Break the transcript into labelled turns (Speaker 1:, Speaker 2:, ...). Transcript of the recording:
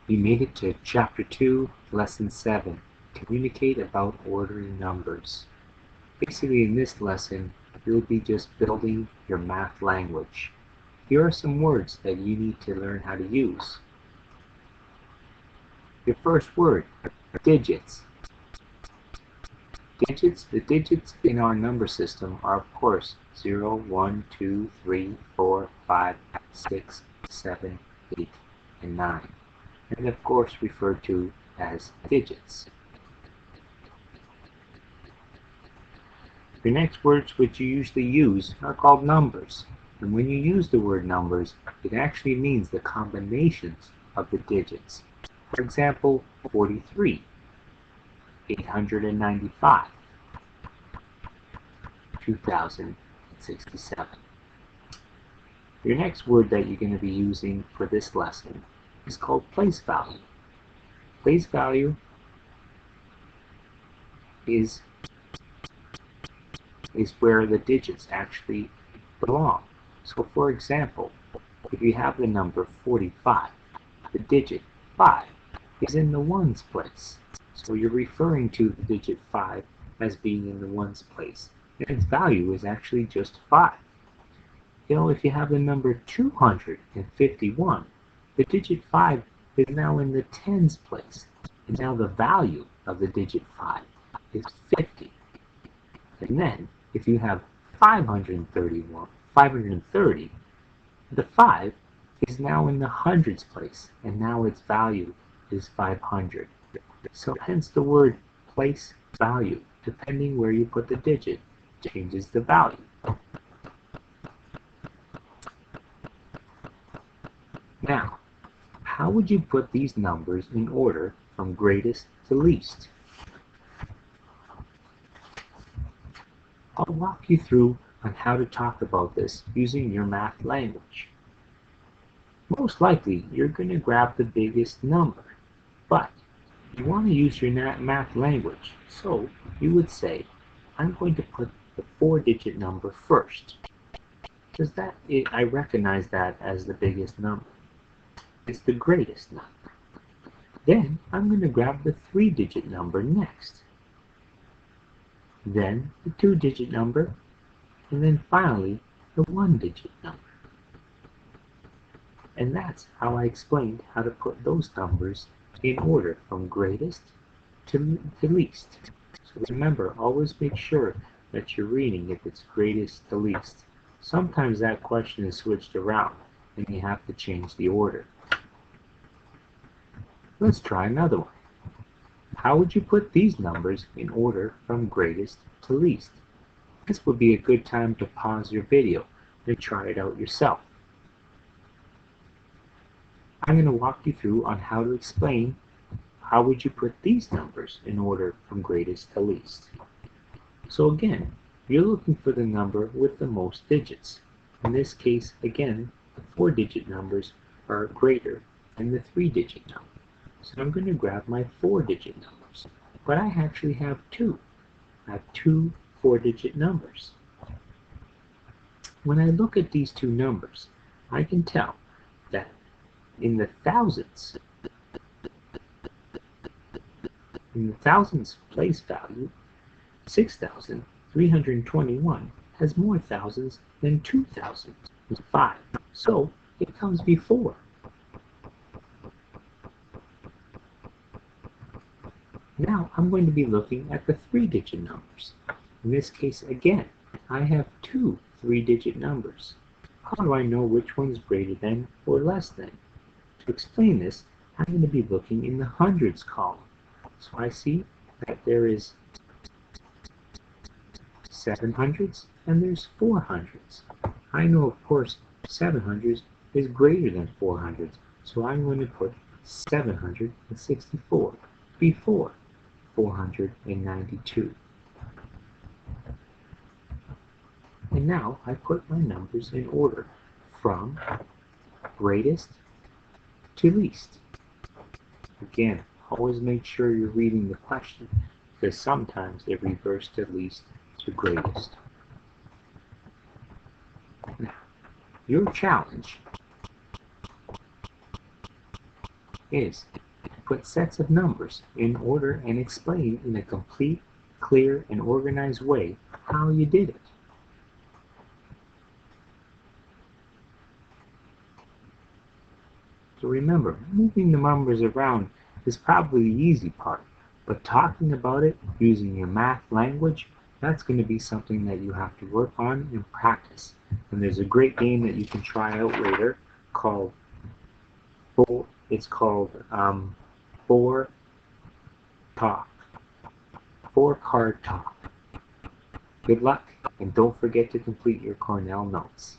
Speaker 1: We made it to Chapter 2, Lesson 7, Communicate about Ordering Numbers. Basically, in this lesson, you'll be just building your math language. Here are some words that you need to learn how to use. Your first word, digits. The digits in our number system are, of course, 0, 1, 2, 3, 4, 5, 6, 7, 8, and 9. And of course referred to as digits. The next words which you usually use are called numbers. And when you use the word numbers, it actually means the combinations of the digits. For example, 43, 895, 2067. Your next word that you're going to be using for this lesson is called place value. Place value is where the digits actually belong. So for example, if you have the number 45, the digit 5 is in the ones place. So you're referring to the digit 5 as being in the ones place. And its value is actually just 5. You know, if you have the number 251, the digit 5 is now in the tens place. And now the value of the digit 5 is 50. And then, if you have 530, the 5 is now in the hundreds place, and now its value is 500. So hence the word place value, depending where you put the digit, changes the value. Now, how would you put these numbers in order from greatest to least? I'll walk you through on how to talk about this using your math language. Most likely, you're going to grab the biggest number, but you want to use your math language. So you would say, I'm going to put the 4-digit number first, because I recognize that as the biggest number. It's the greatest number. Then I'm going to grab the 3-digit number next. Then the 2-digit number, and then finally the 1-digit number. And that's how I explained how to put those numbers in order from greatest to least. So remember, always make sure that you're reading if it's greatest to least. Sometimes that question is switched around and you have to change the order. Let's try another one. How would you put these numbers in order from greatest to least? This would be a good time to pause your video and try it out yourself. I'm going to walk you through on how to explain how would you put these numbers in order from greatest to least. So again, you're looking for the number with the most digits. In this case, again, the 4-digit numbers are greater than the 3-digit number. So I'm going to grab my 4-digit numbers. But I actually have two. I have two 4-digit numbers. When I look at these two numbers, I can tell that in the thousands place value, 6,321 has more thousands than 2,005. So it comes before. Now I'm going to be looking at the 3-digit numbers. In this case, again, I have two 3-digit numbers. How do I know which one's greater than or less than? To explain this, I'm going to be looking in the hundreds column. So I see that there is 700s and there's 400s. I know, of course, 700s is greater than 400s, so I'm going to put 764 before 492. And now I put my numbers in order from greatest to least. Again, always make sure you're reading the question, because sometimes they reverse to least to greatest. Now, your challenge is to put sets of numbers in order and explain in a complete, clear, and organized way how you did it. So remember, moving the numbers around is probably the easy part, but talking about it using your math language, that's going to be something that you have to work on and practice. And there's a great game that you can try out later called it's called 4 Talk, 4 Card Talk. Good luck, and don't forget to complete your Cornell notes.